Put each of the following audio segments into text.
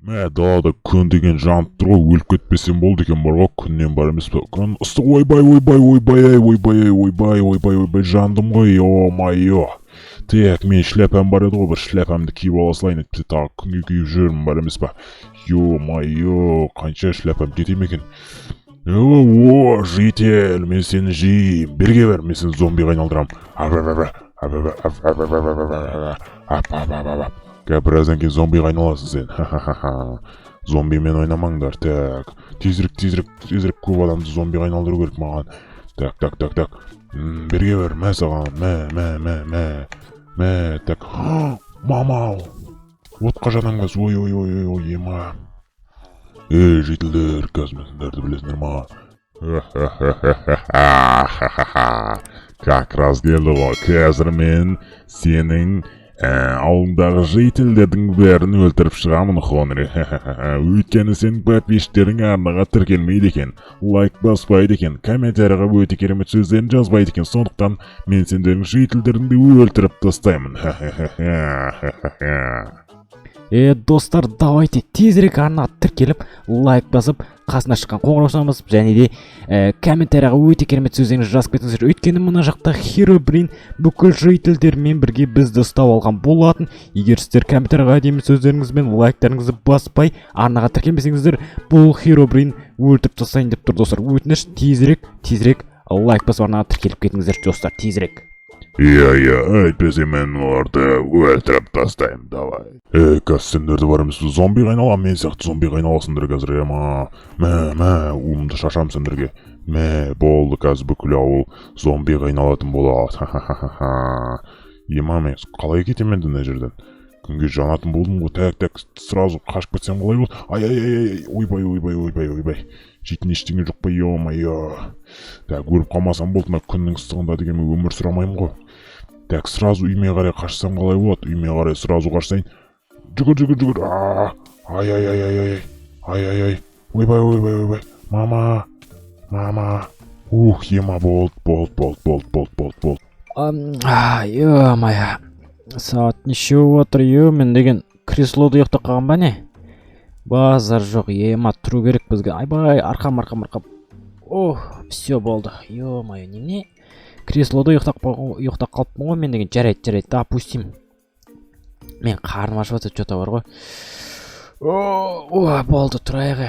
далада күн деген жанып тұр ғой, өліп кетпесем болды екен бар ғой, күннен бар емес пе? Күн ыстық, ойбай, жандым ғой, о-майо. Так, мен шляпам бар еді ғой, бір шляпамды киіп ала салайын етпесе тағы күнге киіп жүрмін бар емес пе? Ё-майо, қанша шляпам жете ме екен? О, жител, мен сені жеймін, берге бер, мен сені зомбиға айналдырам. Біраздан кейін зомбиға айналасың сен. Зомбимен ойнамаңдар. Так, тезірек көп адамды зомбиға айналдыру керек маған. Так. Берге бер, мә саған, мә. Так, мамау. Отқа жанаңыз, ой, ема. Жителдер, қазмесіндерді білесіңдер ма? Как раз келді ғой, қазір мен сенің ауылдағы жителдердің бәрін өлтіріп шығамын, Хонри. Өйткені сенің подписчиктерің арнаға тіркелмейді екен, лайк баспайды екен, комментарияға өте керемет сөздерін жазбайды екен, сондықтан мен сендердің жителдеріңді өлтіріп тастаймын. Достар, давайте тезірек арнаға тіркеліп, лайк басып, қасына шыққан қоңыраусына басып, және де комментарияға өте керемет сөздеріңізді жазып кетіңіздер. Өйткені мына жақта Херобрин бүкіл жителдермен бірге бізді ұстап алған болатын. Егер сіздер комментарияға әдемі сөздеріңіз бен лайктарыңызды баспай, арнаға тіркелмесеңіздер, бұл Херобрин өлтіріп тастайын деп тұр, достар. Өтініш, тезірек лайк басып арнаға тіркеліп кетіңіздер, достар, тезірек. Әйтпесе мен оларды өлтіріп тастаймын, давай. Қазір сендерді бар емес, зомбиға айналам, мен сияқты зомбиға айналасыңдар қазір, мә, уымды шашам сендерге. Мә, болды, қазір бүкіл ауыл зомбиға айналатын болады. Мен қалай кетем енді мына жерден? Күнге жанатын болдым ғой, так, сразу қашып кетсем қалай болды? Ойбай. Жейтін ештеңе жоқ па, ё-майо. Так, өліп қалмасам болды, мына күннің ыстығында деген өмір сұрамаймын ғой. Так, сразу үйме қарай қашсам қалай болады? Үйме қарай сразу қашсайын. Жүгір. Ай. Ойбай. Мама. Ема болды. Ё-майо. Сағат неше отыр, мен деген креслода ұйықтап қалған ба не? Базар жоқ, ема тұру керек бізге. Айбай, арқам. Все болды. Ё-майо, немене? Креслода ұйықтап қалыппын ғой, мен деген жарайды, допустим. Мен қарным ашып жатыр, что-то бар ғой. Болды, тұрайық.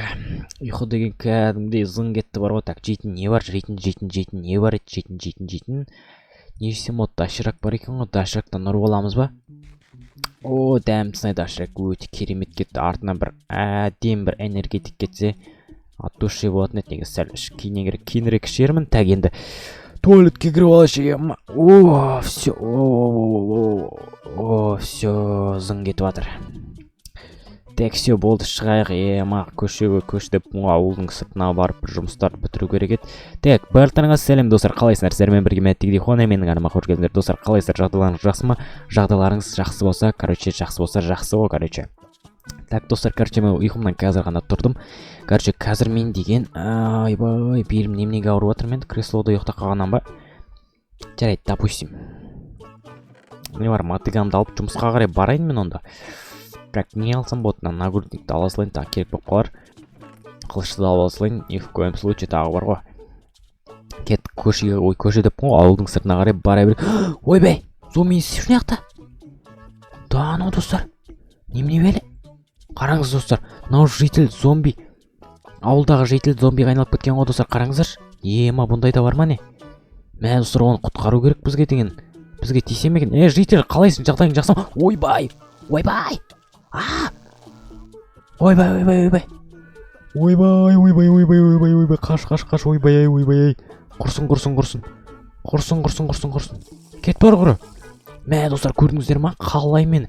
Ұйқы деген кәдімгідей зың кетті бар ғой. Так, жейтін не бар? Жейтін не бар еді? Жейтін. Не жесем от, доширак бар екен ғой, доширактан ұрып аламыз ба? Дәмсінай доширак өте керемет кетті. Артынан бір әдем бір энергетик кетсе, от души болатын еді. Неге сәл кейінірек ішермін. Так, енді туалетке кіріп алайшы. Все, зың кетіп жатыр. Так, все болды, шығайық. Көшіп ауылдың сыртына барып бір жұмыстарды бітіру керек еді. Так, барлықтарыңа сәлем достар, қалайсыңдар? Сіздермен бірге мәттегідей Хонри, менің арнама қош келдіңдер. Достар, қалайсыздар? Жағдайларыңыз жақсы ма? Жағдайларыңыз жақсы болса, жақсы ғой. Так, достар, мен ұйқымнан қазір ғана тұрдым. Қазір мен деген, айбай, белім неменеге ауырып жатыр, мен креслода ұйықтап қалғаннан ба? Жарайды, допустим. Не бар, мотыгамды алып жұмысқа қарай барайын мен онда. Бірақ не алсам болады, нагрудникті ала салайын, тағы керек болып қалар. Қылышты да ала салайын, в коем случае тағы бар ғой. Кет көше деп қой, ауылдың сыртына қарай бара бер. Ойбай, зомби сен жақта? Да, анау достар. Немене бәле? Қараңыз достар, мынау житель зомби. Ауылдағы житель зомбиға айналып кеткен ғой достар, қараңыздаршы. Ема, бұндай да бар ма не? Мә достар, оны құтқару керек бізге деген. Бізге тисе ме екен? Житель, қалайсың? Жағдайың жақсы ма? Ойбай. Ойбай, қаш, ойбай. Құрсын. Кет бар құры. Мә достар, көрдіңіздер ма? Қалай мен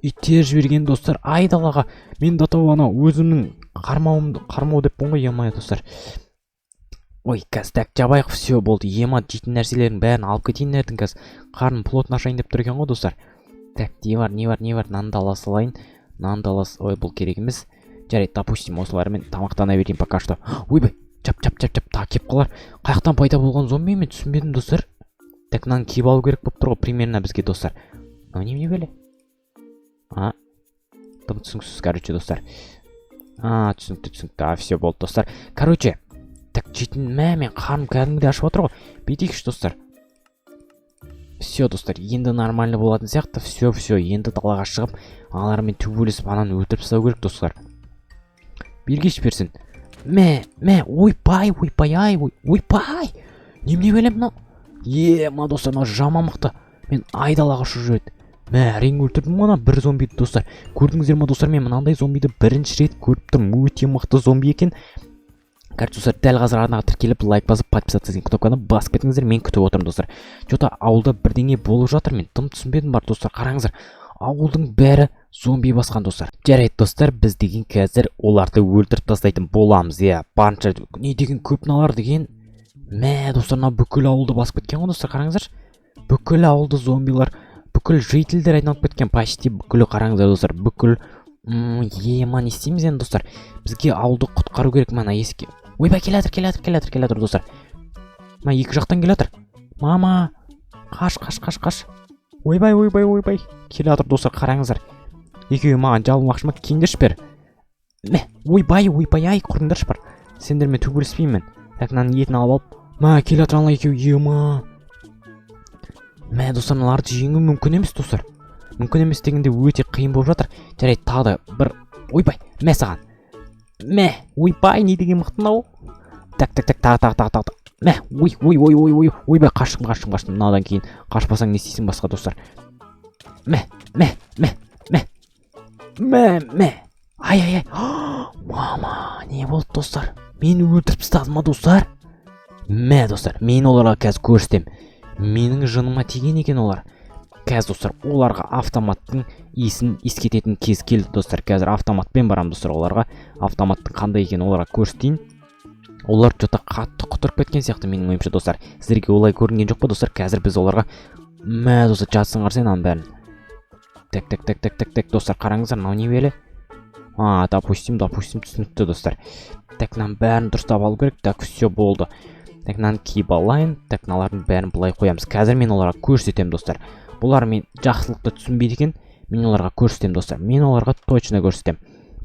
иттер жіберген достар, айдалаға. Мен датау ана өзімнің қармау деп бұн ғой, емай достар. Қазір так жабайық, все болды. Ема жейтін нәрселердің бәрін алып кетейін нәрдің қазір. Қарным плотын ашайын деп тұр екен ғой достар. Так, не бар, нанды ала салайын. Бұл керек емес. Жарайды, допустим, осылармен тамақтана берейін пока что. Ойбай, чап, та кеп қалар. Қаяқтан пайда болған зомби мен түсінбедім достар. Так, мынаны киіп алу керек болып тұр ғой, примерно бізге достар. Немене бәле? тым түсініксіз, короче, достар. Түсінікті, все болды, достар. Короче, так жейтін мен қарным кәдімгідей ашып отыр ғой. Бүйтейікші, достар. Все, достар, енді нормально болатын сияқты. Все, енді далаға шығып, аналармен төбелесіп ананы өлтіріп тастау керек, достар. Бергеш берсін. Ойбай. Немене белем мынау? Достар, мынау жаман мықты. Мен айдалаға ұшып жүреді. Әрең өлтірдім ғана бір зомбиді, достар. Көрдіңіздер ме, достар, мен мынандай зомбиді бірінші рет көріп тұрмын. Өте мықты зомби екен. Короче, достар, дәл қазір арнаға тіркеліп, лайк басып, подписаться деген кнопканы басып кетіңіздер. Мен күтіп отырмын, достар. Жота ауылда бірдеңе болып жатыр, мен тым түсінбедім бар, достар. Қараңыздар, ауылдың бәрі зомби басқан, достар. Жарайды, достар, біз деген қазір оларды өлтіріп тастайтын боламыз. Барынша не деген көп налар деген. Достар, бүкіл ауылды басып кеткен ғой, достар, қараңыздар. Бүкіл ауылды зомбилар, бүкіл жителдер айналып кеткен, почти бүкілі, қараңыздар, достар. Бүкіл не істейміз енді, достар. Бізге ауылды құтқару керек, еске. Ойбай, келатыр, достар. Екі жақтан келатыр. Мама, қаш. Ойбай. Келатыр, достар, қараңыздар. Екеуі маған жалмақшы ма, кеңдерші бер. Ойбай, құрыңдаршы бар. Сендермен төбелеспеймін. Так, мынаның етін алып алып. Келатыр ана екеуі, достар, мыналарды жеңу мүмкін емес, достар. Мүмкін емес дегенде өте қиын болып жатыр. Жарайды, тағы да бір. Ойбай, саған. Ойбай, не деген мықты мынау? Так, тағы. Ойбай, қаштым. Мынадан кейін қашпасаң не істейсің басқа, достар. Ай. Мама, не болды, достар? Мені өлтіріп тастады ма, достар? Достар, мен оларға қазір көрсетем. Менің жыныма тиген екен олар. Қазір, достар, оларға автоматтың иісін ескететін кез келді, достар. Қазір автоматпен барам, достар, оларға автоматтың қандай екен оларға көрсетейін. Олар жота қатты құтырып кеткен сияқты менің ойымша, достар. Сіздерге олай көрінген жоқ па, достар? Қазір біз оларға достар, жатсын қарсен аның бәрін. Так, достар, қараңыздар, мынау не белі? Допустим, түсінікті, достар. Так, мынаның бәрін дұрыстап алу керек. Так, все болды. Так, мынаны киіп алайын. Так, мыналардың бәрін былай қоямыз. Қазір мен оларға көрсетем, достар. Бұлар мен жақсылықты түсінбейді екен. Мен оларға көрсетем, достар. Мен оларға точно көрсетем.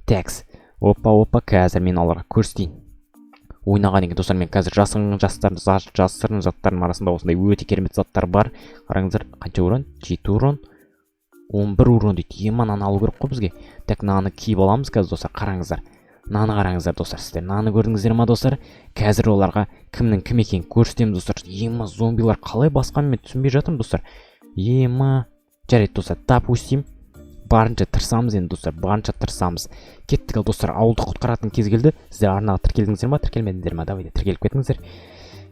Такс. Опа, қазір мен оларға көрсетейін. Ойнаған екен, достар, мен қазір жасырын заттардың арасында осындай өте керемет заттар бар. Қараңыздар, қанша урон? 7 урон. 11 урон дейді. Наны алу керек қой бізге. Так, наны киіп аламыз қазір, достар. Қараңыздар. Наны қараңыздар, достар. Сіздер наны көрдіңіздер ма, достар? Қазір оларға кімнің кім екенін көрсетеміз, достар. Зомбилар қалай басқанын мен түсінбей жатырмын, достар. Жарайды, достар. Допустим, барынша тырысамыз енді, достар. Кеттік, достар. Ауылды құтқаратын кез келді. Сіздер арнаға тіркелдіңіздер ма, тіркелмедіңіздер ма? Давайте тіркеліп кетіңіздер.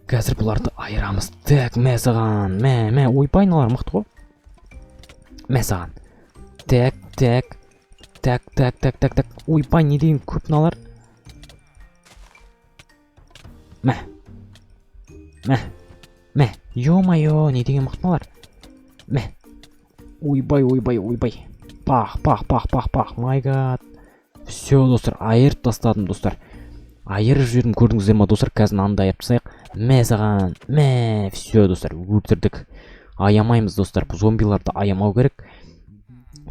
Қазір бұларды айырамыз. Так, саған. Ойбай, налар мықты ғой. Саған. Так. Ойбай, не деген көп налар. Ё-майо, не деген мықты налар. Ойбай. Пах. Май гад. Все, достар, айырып тастадым, достар. Айырып жібердім, көрдіңіздер ма, достар? Қазір нанды айырып тастайық. Саған. Все, достар, өлтірдік. Аямаймыз, достар. Зомбиларды аямау керек.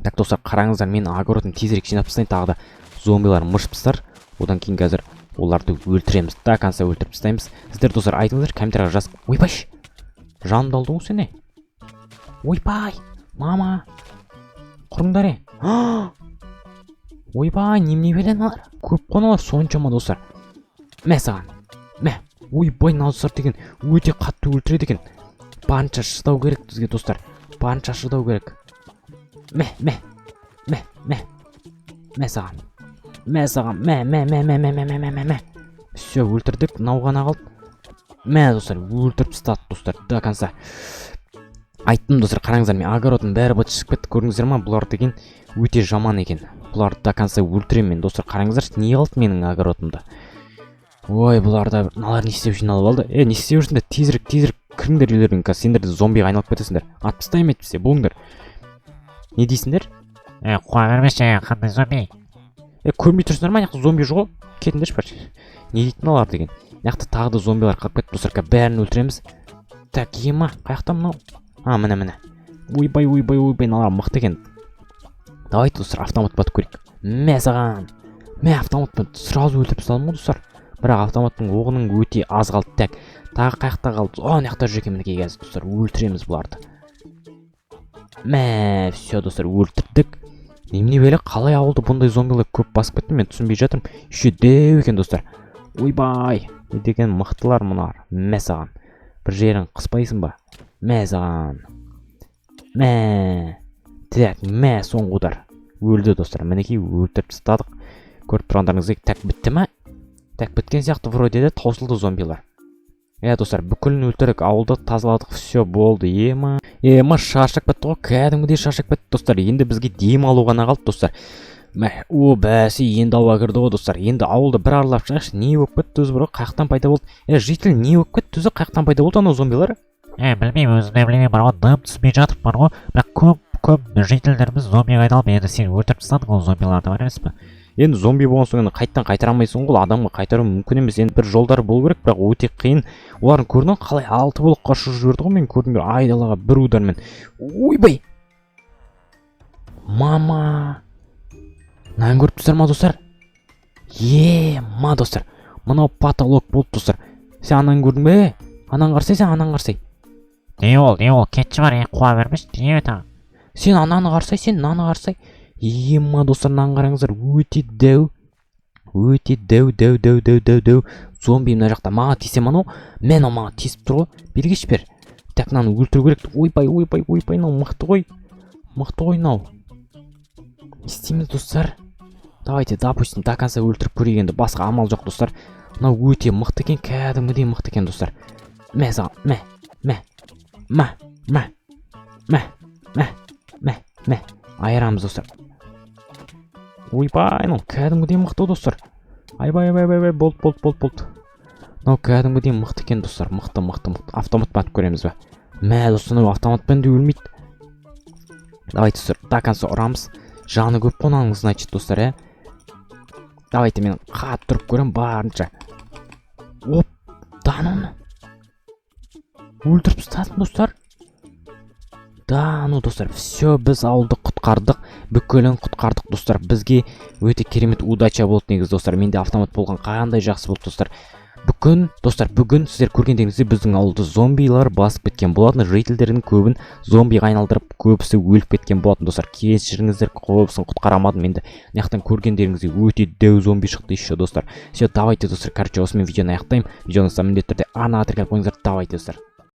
Так, достар, қараңыздар, мен огородын тезірек жинап тастайын, тағы да зомбилар мышып тастар. Одан кейін қазір оларды өлтіреміз. До конца өлтіріп тастаймыз. Сіздер, достар, айтыңыздар, комментарияға жазып. Ойбай, жанымды алды ғой сені. Ойбай, мама. Құрыңдар. Ойбай, немене белен алар? Көп қоналар соншама, достар. Саған. Ойбай, достар деген өте қатты өлтіреді екен. Барынша шыдау керек бізге, достар. Барынша шыдау керек. Саған. Все, өлтірдік, мынау ғана қалды. Достар, өлтіріп тастады, достар, до конца. Айттым, достар, қараңыздар, мен огородтың бәрі быт шығып кетті, көрдіңіздер ма? Бұлар деген өте жаман екен. Бұларды до конца өлтіремін мен, достар, қараңыздар, не қалды менің огородымда? Ой, бұларда налар не істеп жиналып алды? Не істеп жүрсіңдер? Тезірек кіріңдер үйлеріңе, қазір сендер зомбиға айналып кетесіңдер. Атып тастаймын етпесе, болыңдар. Не дейсіңдер? Қуа бермеші, қандай зомби? Көрмей тұрсыңдар ма? Яқты зомби жоқ. Кетіңдерші бар. Не дейтін алар деген? Яқты тағы да зомбилар қалып кетті, достар, бәрін өлтіреміз. Так, қаяқта мынау? Міне. Ойбай, налар мықты екен. Давайте, достар, автомат батып көрейік. мә саған. Мә автоматпен сразу өлтіріп тастадым ғой достар. Бірақ автоматтың оғының өте аз қалды. Так, тағы қаяқта қалды. Мынаяқта жүр екен мінекей қазір достар. Өлтіреміз бұларды. Мә, все достар, өлтірдік. Немене бәле, қалай ауылды бұндай зомбилар көп басып кетті, мен түсінбей жатырмын. Еще деу екен достар. Ойбай, не деген мықтылар мұнар. Мә саған. Бір жерін қыспайсың ба? Мә саған. Мә. Так, мә соңғыдар. Өлді достар. Мінекей өлтіріп тастадық. Көріп тұрғандарыңызға. Так, бітті ма? Так, біткен сияқты вроде де таусылды зомбилар. Достар, бүкілін өлтірік, ауылды тазаладық, все болды. Ема шаршап бітті ғой, кәдімгідей шаршап бітті достар. Енді бізге дем алу ғана қалды достар. Бәсі, енді ауа кірді ғой достар. Енді ауылды бір аралап шығайықшы. Не болып кетті өзі бір қаяқтан пайда болды? Житель не болып кетті өзі қаяқтан пайда болды анау зомбилар? Білмеймін, өзім де білмеймін, бар ғой, дым түспей жатып бар ғой. Бірақ көп жителдеріміз зомбиға айналып, енді сен өлтіріп тастадың ол зомбиларды, бар емес пе? Енді зомби болған соң енді қайттан қайтара алмайсың ғой, адамға қайтару мүмкін емес. Енді бір жолдары болу керек, бірақ өте қиын. Олардың көрдің қалай 6 болып қашып жүрді ғой, мен көрдім бір айдалаға бір удармен. Ойбай! Мама! Мынаны көріп тұрсыздар ма достар? Достар. Мынау потолок болды достар. Сен ананы көрдің бе? Ананы қарсай, сен ананы қарсай. Не ол, кетші бар, қуа бермеш, не өтаң? Сен ананы қарсай, сен мынаны қарсай. Достар, мынаны қараңыздар, өте дәу. Өте дәу. Зомби мына жақта маған тисе мынау, мен маған тиісіп тұр ғой. Бергеш бер. Так, мынаны өлтіру керек. Ойбай, мынау мықты ғой. Мықты ғой мынау. Не істейміз достар? Давайте, допустим, до конца өлтіріп көрейік енді. Басқа амал жоқ достар. Мынау өте мықты екен, кәдімгідей мықты екен достар. Мә саған, мә. Айырамыз достар. Ойбай, мынау кәдімгідей мықты достар. Айбай, болды. Мынау кәдімгідей мықты екен достар. Мықты. Автоматпен атып көреміз бе? Мә достар, мынау автоматпен де өлмейді. Давайте достар, до конца ұрамыз. Жаны көп қонаңыз, значит достар, Давайте мен қат тұрып көрем барынша. Оп, даноны. Өлтіріп тастадым достар. Достар, все, біз ауылды құтқардық, бүкілін құтқардық достар. Бізге өте керемет удача болды негіз достар. Менде автомат болған қандай жақсы болды достар. Бүгін сіздер көргендеріңізде біздің ауылды зомбилар басып кеткен болатын. Жителдердің көбін зомбиға айналдырып, көбісі өліп кеткен болатын достар. Кешіріңіздер, көбісін құтқарамадым енді. Мынаяқтан көргендеріңізде өте дәу зомби шықты еще достар. Все, давайте достар, осымен видеоны аяқтаймын. Видеоны міндетті түрде ана отряд қойыңыздар, давайте достар.